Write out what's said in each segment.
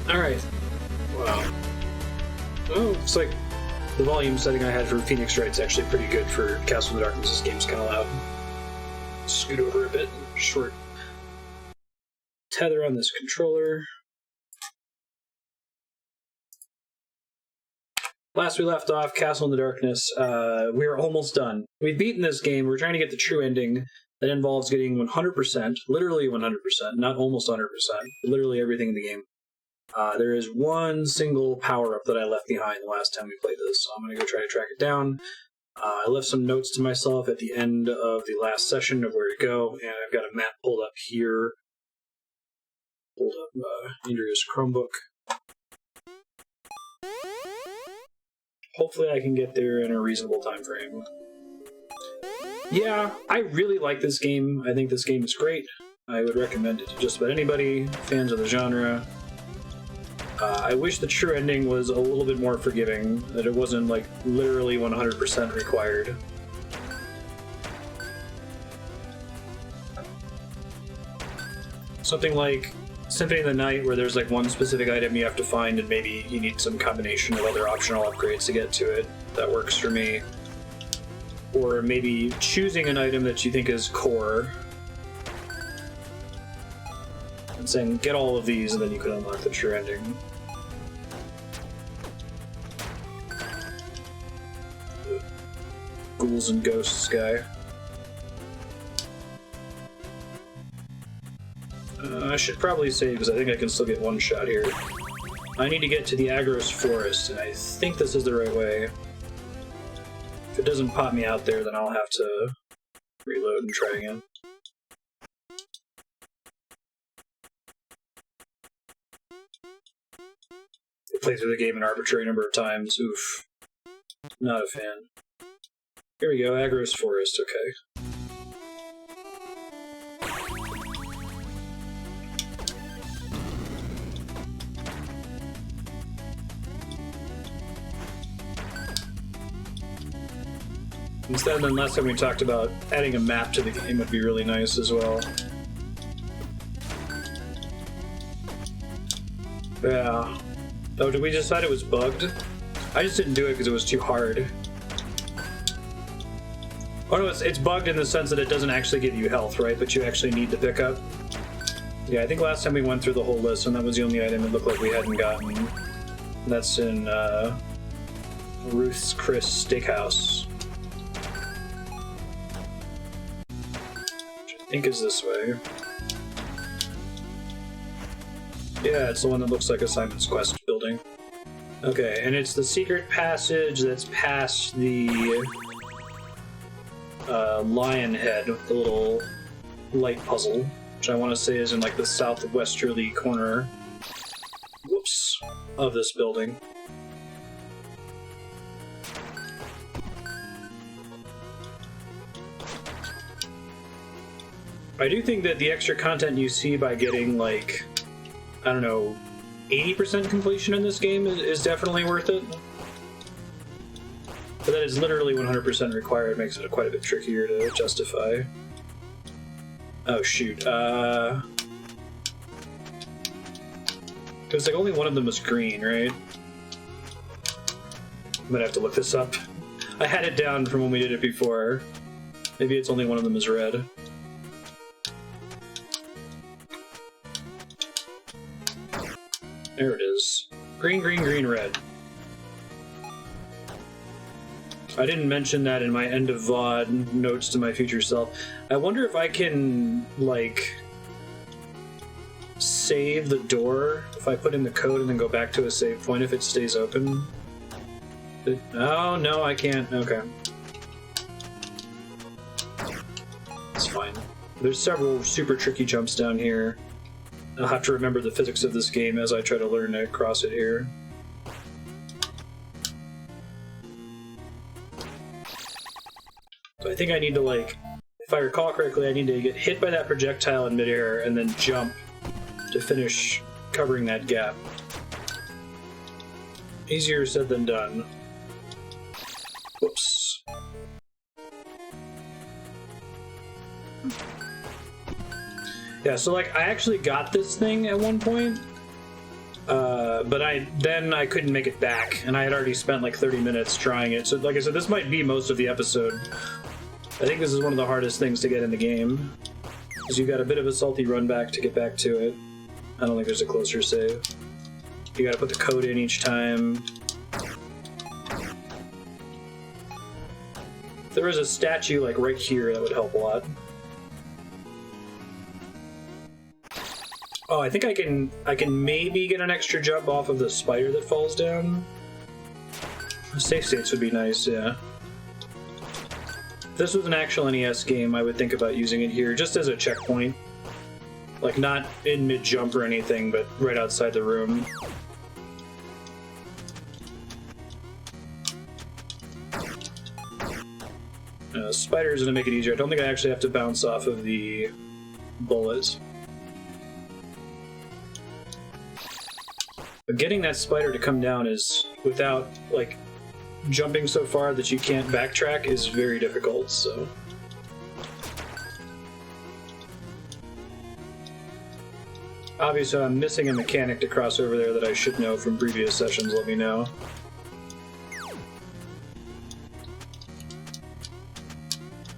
Alright. Wow. Oh, looks like the volume setting I had for Phoenix Wright's actually pretty good for Castle in the Darkness. This game's kind of loud. Scoot over a bit. Short tether on this controller. Last we left off, Castle in the Darkness, we are almost done. We've beaten this game. We're trying to get the true ending that involves getting 100%, literally 100%, not almost 100%, literally everything in the game. There is one single power-up that I left behind the last time we played this, so I'm going to go try to track it down. I left some notes to myself at the end of the last session of where to go, and I've got a map pulled up here. Pulled up Andrea's Chromebook. Hopefully I can get there in a reasonable time frame. Yeah, I really like this game. I think this game is great. I would recommend it to just about anybody, fans of the genre. I wish the true ending was a little bit more forgiving, that it wasn't, like, literally 100% required. Something like Symphony of the Night, where there's, like, one specific item you have to find and maybe you need some combination of other optional upgrades to get to it. That works for me. Or maybe choosing an item that you think is core and saying, get all of these, and then you can unlock the true ending. Ghouls and Ghosts guy. I should probably save, because I think I can still get one shot here. I need to get to the Agros Forest, and I think this is the right way. If it doesn't pop me out there, then I'll have to reload and try again. Play through the game an arbitrary number of times. Oof. Not a fan. Here we go, Agros Forest, okay. Instead, then last time we talked about adding a map to the game would be really nice as well. Yeah. Oh, did we decide it was bugged? I just didn't do it because it was too hard. Oh no, it's bugged in the sense that it doesn't actually give you health, right? But you actually need to pick up. Yeah, I think last time we went through the whole list, and that was the only item it looked like we hadn't gotten. And that's in Ruth's Chris Steakhouse. Which I think is this way. Yeah, it's the one that looks like a Simon's Quest building. Okay, and it's the secret passage that's past the lion head, the little light puzzle, which I want to say is in like the southwesterly corner, whoops, of this building. I do think that the extra content you see by getting, like, I don't know, 80% completion in this game is definitely worth it. But that is literally 100% required, makes it quite a bit trickier to justify. Oh shoot, because like only one of them was green, right? I'm gonna have to look this up. I had it down from when we did it before. Maybe it's only one of them is red. There it is. Green, green, green, red. I didn't mention that in my end of VOD notes to my future self. I wonder if I can, like, save the door if I put in the code and then go back to a save point if it stays open. Oh, no, I can't. Okay. It's fine. There's several super tricky jumps down here. I'll have to remember the physics of this game as I try to learn to cross it here. So I think I need to, like, if I recall correctly, I need to get hit by that projectile in midair and then jump to finish covering that gap. Easier said than done. Whoops. Yeah, so, like, I actually got this thing at one point, But then I couldn't make it back, and I had already spent like 30 minutes trying it. So like I said, this might be most of the episode. I think this is one of the hardest things to get in the game, because you've got a bit of a salty run back to get back to it. I don't think there's a closer save. You gotta put the code in each time. If there was a statue like right here, that would help a lot. Oh, I think I can maybe get an extra jump off of the spider that falls down. Safe states would be nice, yeah. If this was an actual NES game, I would think about using it here just as a checkpoint. Like, not in mid-jump or anything, but right outside the room. Spiders gonna make it easier. I don't think I actually have to bounce off of the bullets. But getting that spider to come down is, without, like, jumping so far that you can't backtrack, is very difficult, so... Obviously, I'm missing a mechanic to cross over there that I should know from previous sessions, let me know.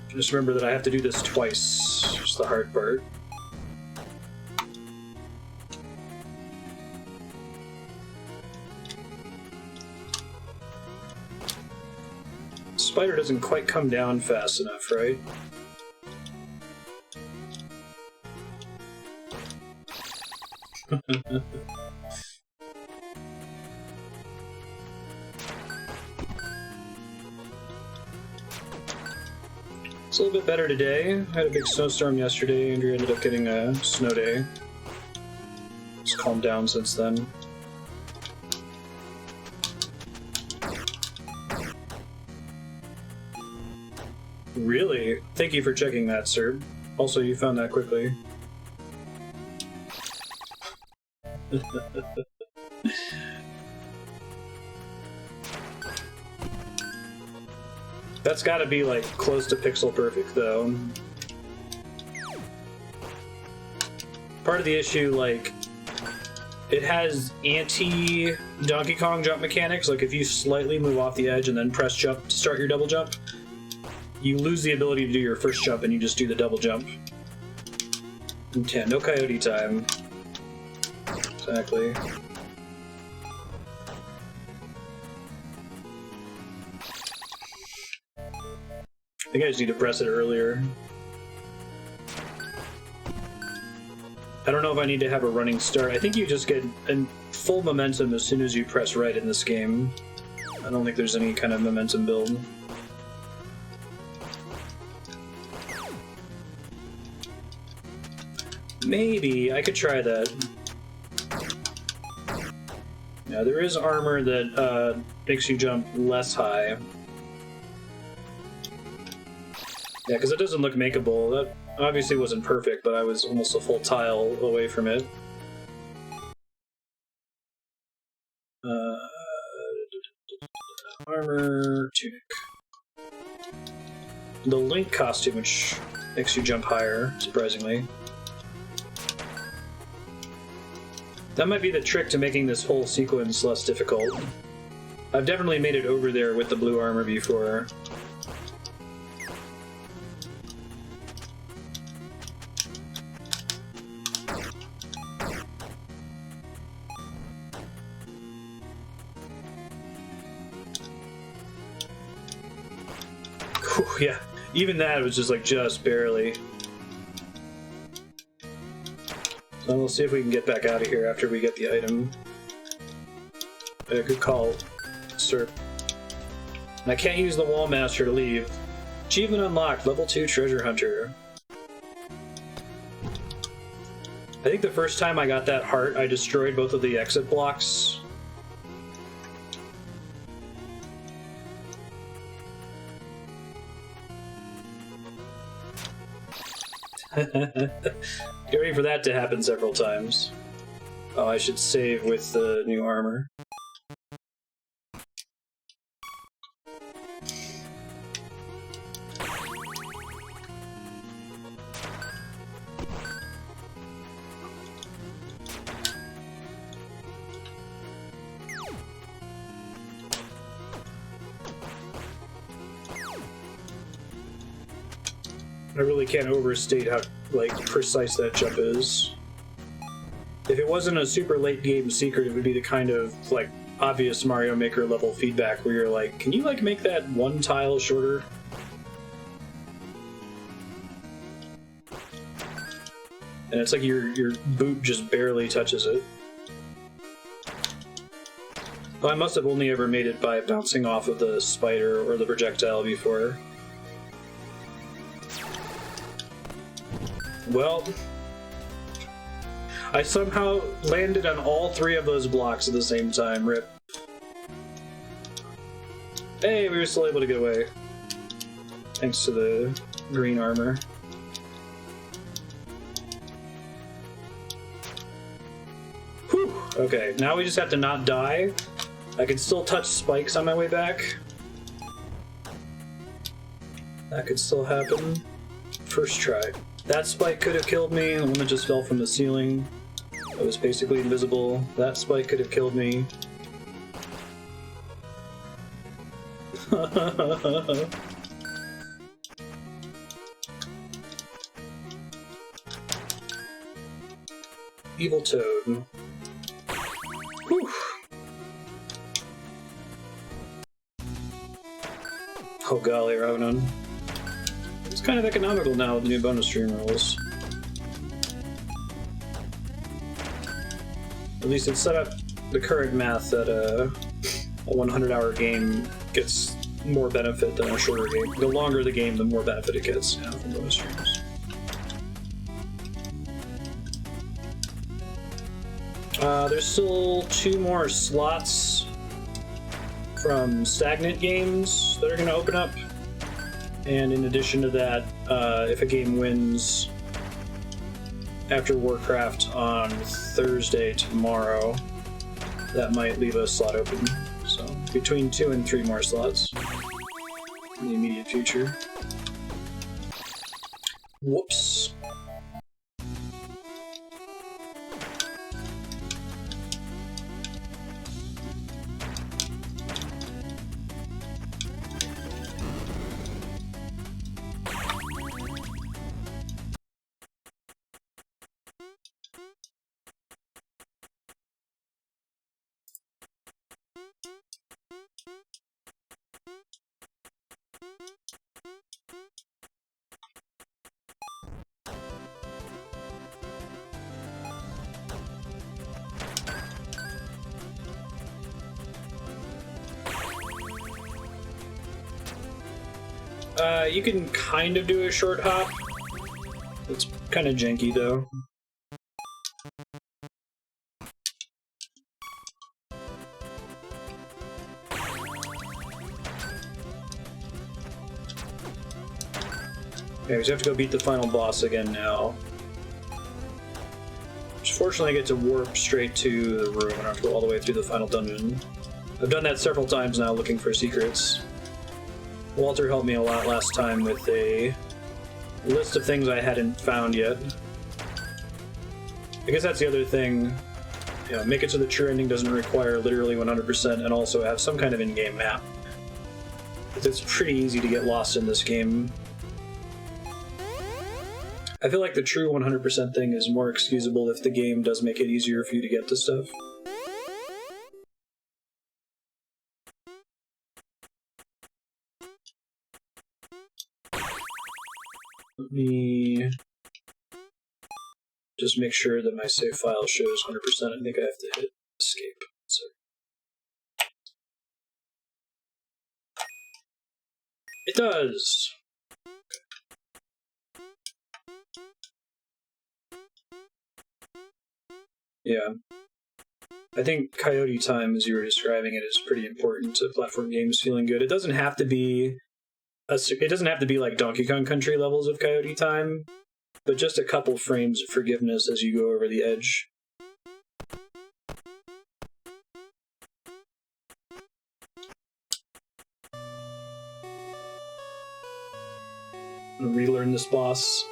Just remember that I have to do this twice. It's the hard part. Spider doesn't quite come down fast enough, right? It's a little bit better today. I had a big snowstorm yesterday. Andrew ended up getting a snow day. It's calmed down since then. Really? Thank you for checking that, sir. Also, you found that quickly. That's gotta be, like, close to pixel perfect, though. Part of the issue, like, it has anti-Donkey Kong jump mechanics. Like, if you slightly move off the edge and then press jump to start your double jump, you lose the ability to do your first jump and you just do the double jump. And 10. No coyote time. Exactly. I think I just need to press it earlier. I don't know if I need to have a running start. I think you just get full momentum as soon as you press right in this game. I don't think there's any kind of momentum build. Maybe I could try that. Yeah, there is armor that makes you jump less high. Yeah, because it doesn't look makeable. That obviously wasn't perfect, but I was almost a full tile away from it. Armor, tunic. The Link costume, which makes you jump higher, surprisingly. That might be the trick to making this whole sequence less difficult. I've definitely made it over there with the blue armor before. Whew, yeah, even that was just like just barely. So we'll see if we can get back out of here after we get the item. Good call, sir. And I can't use the Wall Master to leave. Achievement unlocked, level 2 treasure hunter. I think the first time I got that heart, I destroyed both of the exit blocks. Get ready for that to happen several times. Oh, I should save with the new armor. I really can't overstate how, like, precise that jump is. If it wasn't a super late game secret, it would be the kind of, like, obvious Mario Maker level feedback where you're like, can you, like, make that one tile shorter? And it's like your boot just barely touches it. Well, I must have only ever made it by bouncing off of the spider or the projectile before. Well, I somehow landed on all three of those blocks at the same time. Rip. Hey, we were still able to get away. Thanks to the green armor. Whew. Okay, now we just have to not die. I can still touch spikes on my way back. That could still happen. First try. That spike could have killed me, the one that just fell from the ceiling. It was basically invisible. That spike could have killed me. Evil Toad. Whew. Oh golly, Ravenon. It's kind of economical now with the new bonus stream rules. At least it's set up the current math that a 100-hour game gets more benefit than a shorter game. The longer the game, the more benefit it gets, you know, from bonus streams. There's still 2 more slots from stagnant games that are going to open up. And in addition to that, if a game wins after Warcraft on Thursday tomorrow, that might leave a slot open. So between 2 and 3 more slots in the immediate future. Whoops. You can kind of do a short hop. It's kind of janky, though. Okay, we just have to go beat the final boss again now. Which fortunately I get to warp straight to the room. I don't have to go all the way through the final dungeon. I've done that several times now, looking for secrets. Walter helped me a lot last time with a list of things I hadn't found yet. I guess that's the other thing. You know, make it so the true ending doesn't require literally 100% and also have some kind of in-game map. It's pretty easy to get lost in this game. I feel like the true 100% thing is more excusable if the game does make it easier for you to get to stuff. Let me just make sure that my save file shows 100%. I think I have to hit escape. Sorry. It does! Yeah. I think Coyote Time, as you were describing it, is pretty important to platform games feeling good. It doesn't have to be like Donkey Kong Country levels of Coyote Time, but just a couple frames of forgiveness as you go over the edge. Relearn this boss.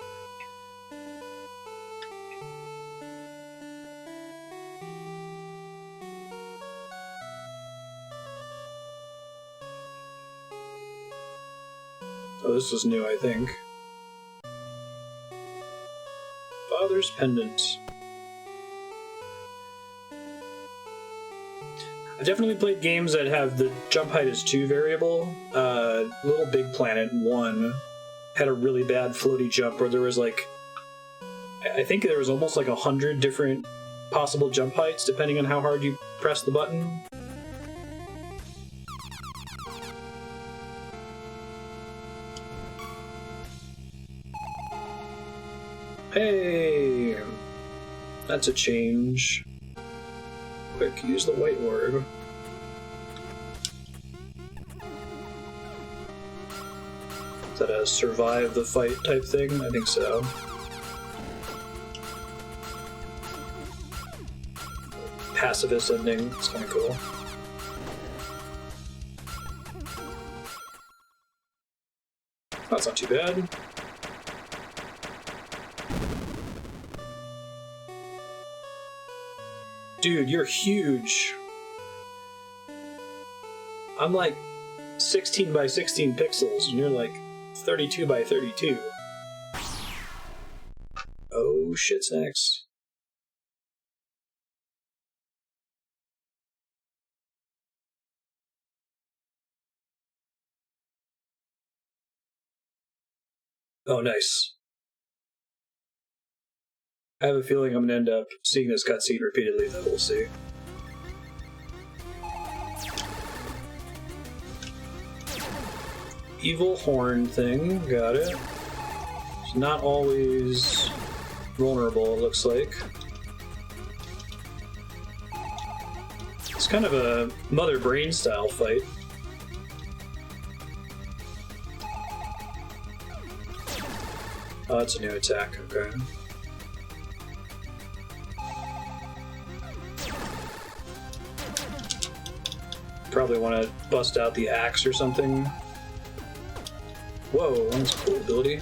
Oh, this was new, I think. Traveler's Pendant. I definitely played games that have the jump height as 2 variable. Little Big Planet 1 had a really bad floaty jump where there was like, I think there was almost like 100 different possible jump heights depending on how hard you press the button. Hey! That's a change. Quick, use the white orb. Is that a survive the fight type thing? I think so. Pacifist ending. It's kind of cool. That's not too bad. Dude, you're huge. I'm like 16 by 16 pixels, and you're like 32 by 32. Oh, shit snacks. Oh, nice. I have a feeling I'm gonna end up seeing this cutscene repeatedly, though. We'll see. Evil horn thing, got it. It's not always vulnerable, it looks like. It's kind of a Mother Brain style fight. Oh, that's a new attack, okay. Probably want to bust out the axe or something. Whoa, that's a cool ability.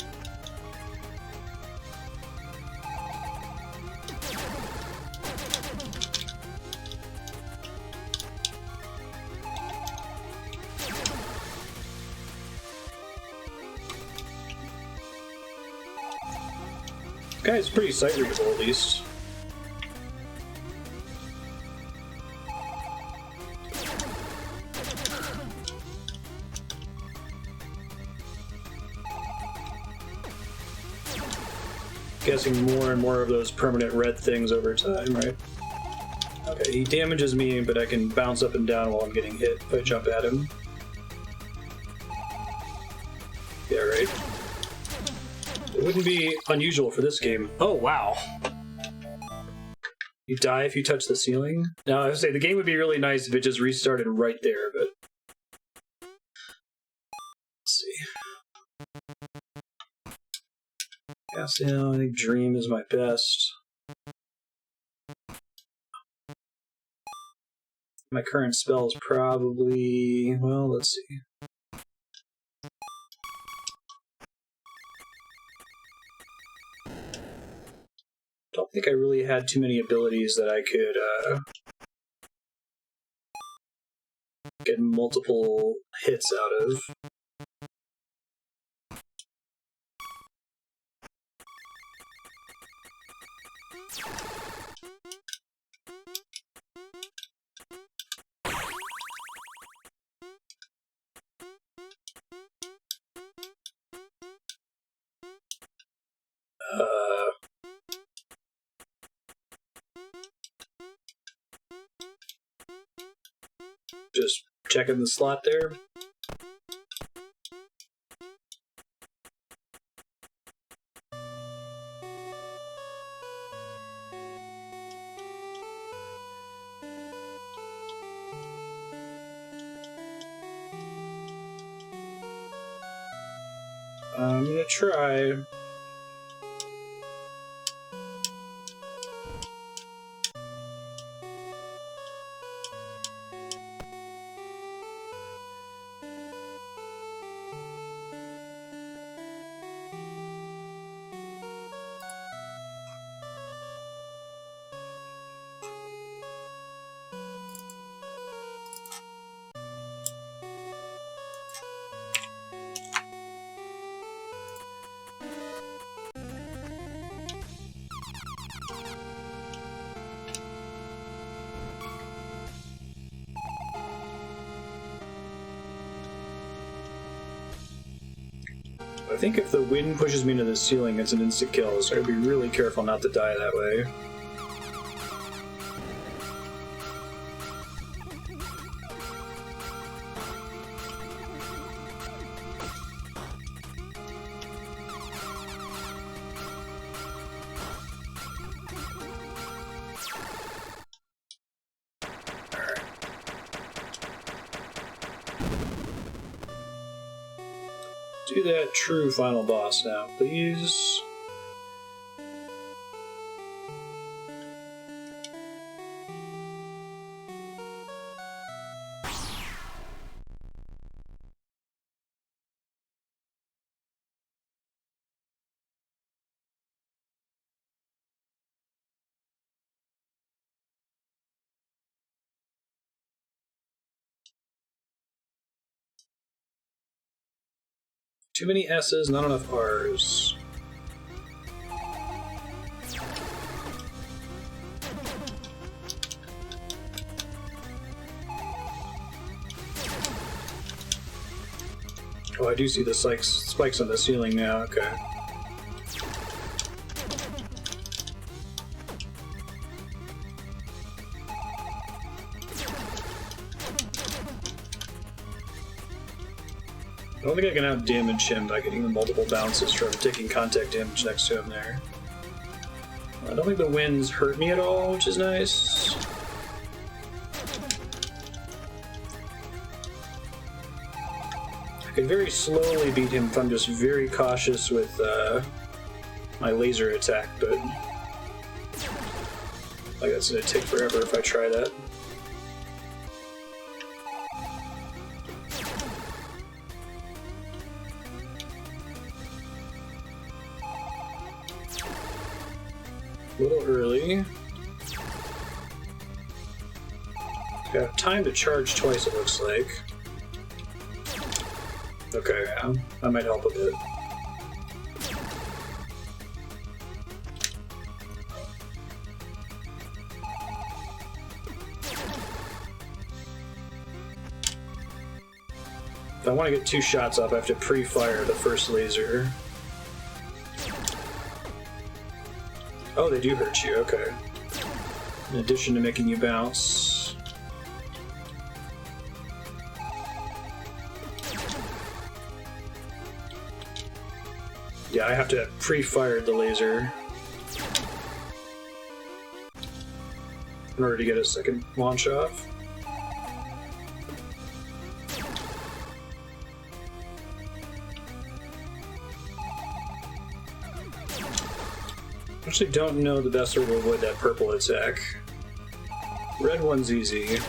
Guy's pretty sight readable, at least. Guessing more and more of those permanent red things over time, right? Okay, he damages me, but I can bounce up and down while I'm getting hit if I jump at him. Yeah, right. It wouldn't be unusual for this game. Oh, wow. You die if you touch the ceiling? Now, I would say the game would be really nice if it just restarted right there, but... Let's see. Yeah, I think Dream is my best. My current spell is probably... well, let's see. Don't think I really had too many abilities that I could get multiple hits out of. Just checking the slot there. I'm gonna try. I think if the wind pushes me into the ceiling, it's an instant kill, so I'd be really careful not to die that way. Do that true final boss now, please. Too many S's, not enough R's. Oh, I do see the spikes on the ceiling now, okay. I don't think I can out-damage him by getting the multiple bounces from taking contact damage next to him there. I don't think the winds hurt me at all, which is nice. I could very slowly beat him if I'm just very cautious with my laser attack, but like that's gonna take forever if I try that. A little early. Got time to charge twice, it looks like. Okay, yeah, that might help a bit. If I want to get 2 shots off, I have to pre-fire the first laser. Oh, they do hurt you, okay. In addition to making you bounce. Yeah, I have to have pre-fired the laser in order to get a second launch off. I actually don't know the best way to avoid that purple attack. Red one's easy.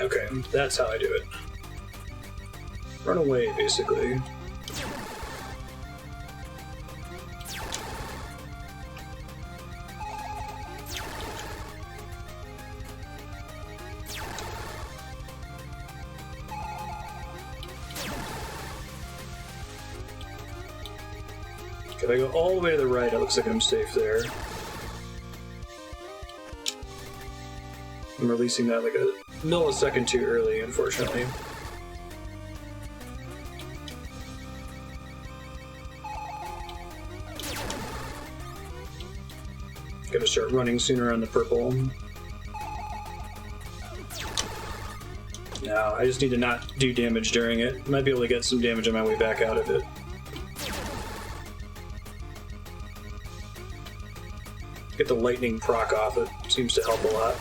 Okay, that's how I do it. Run away, basically. If I go all the way to the right, it looks like I'm safe there. I'm releasing that like a millisecond too early, unfortunately. Gotta start running sooner on the purple. No, I just need to not do damage during it. Might be able to get some damage on my way back out of it. Get the lightning proc off, it seems to help a lot.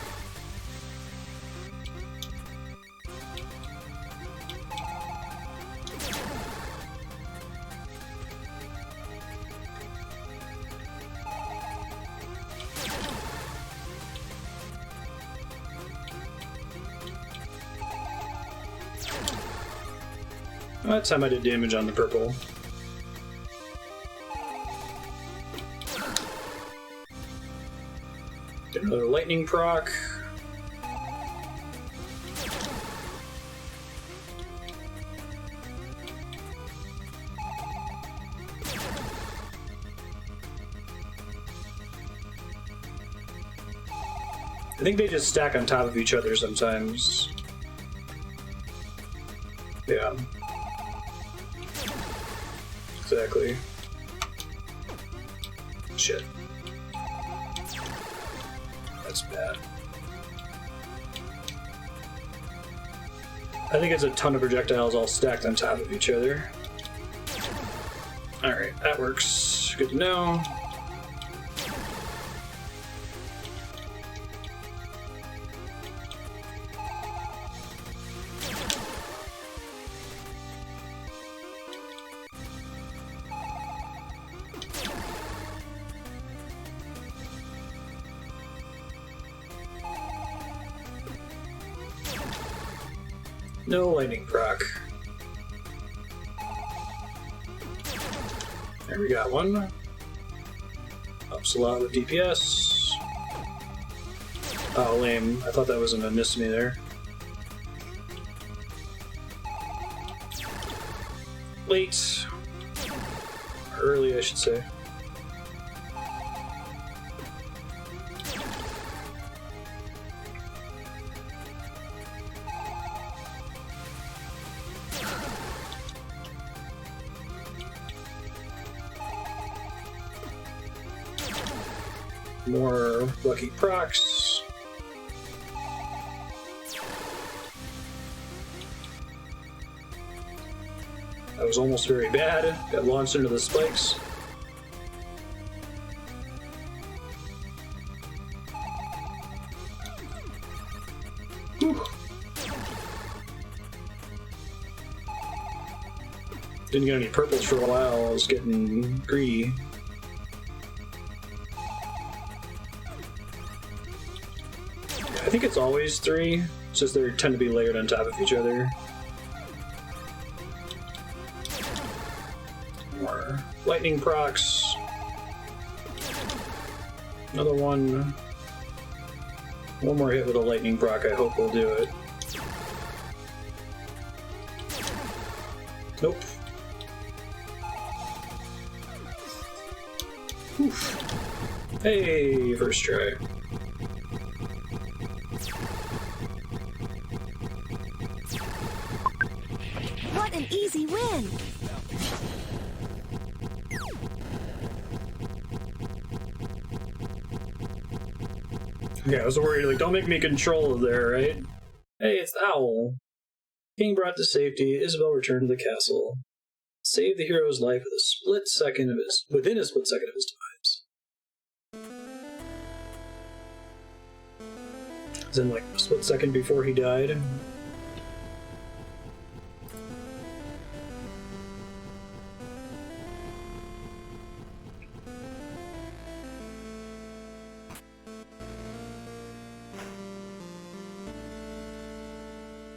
That time I did damage on the purple. Get another lightning proc. I think they just stack on top of each other sometimes. Yeah. Exactly. Shit. That's bad. I think it's a ton of projectiles all stacked on top of each other. Alright, that works. Good to know. No lightning proc. There we got one. Helps a lot with DPS. Oh, lame. I thought that was gonna miss me there. Late. Early, I should say. More lucky procs. That was almost very bad. Got launched into the spikes. Whew. Didn't get any purples for a while. I was getting greedy. I think it's always 3, it's just they tend to be layered on top of each other. More lightning procs. Another one. One more hit with a lightning proc, I hope will do it. Nope. Oof. Hey, first try. What an easy win! Yeah, I was worried, like, don't make me control there, right? Hey, it's the Owl. Being brought to safety, Isabel returned to the castle. Saved the hero's life within a split second of his demise. As in, like, a split second before he died.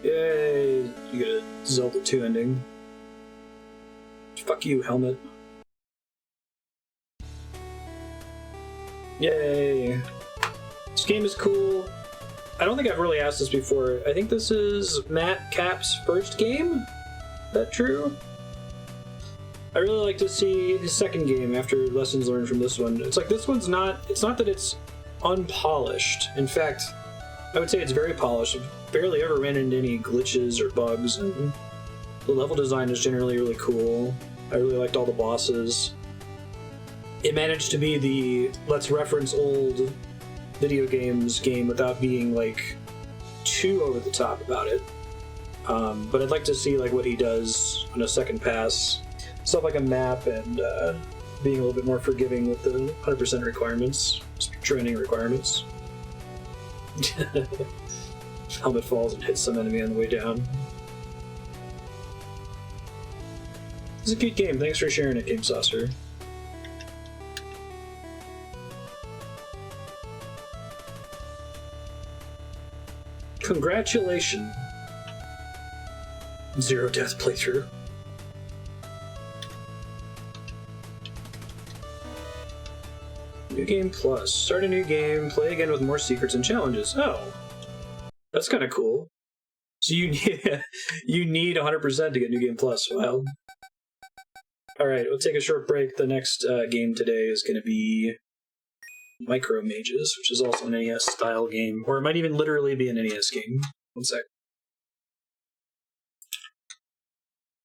Yay! You get a Zelda 2 ending. Fuck you, helmet. Yay! This game is cool. I don't think I've really asked this before. I think this is Matt Cap's first game? Is that true? I really like to see his second game after lessons learned from this one. It's like this one's not... It's not that it's unpolished. In fact, I would say it's very polished. Barely ever ran into any glitches or bugs, and the level design is generally really cool. I really liked all the bosses. It managed to be the let's reference old video games game without being like too over the top about it. But I'd like to see like what he does on a second pass. Stuff like a map and being a little bit more forgiving with the 100% requirements, training requirements. Helmet falls and hits some enemy on the way down. It's a cute game. Thanks for sharing it, Game Saucer. Congratulations. Zero death playthrough. New game plus. Start a new game, play again with more secrets and challenges. Oh. That's kind of cool. So you need 100% to get New Game Plus. Well, all right, we'll take a short break. The next game today is going to be Micro Mages, which is also an NES style game, or it might even literally be an NES game. One sec.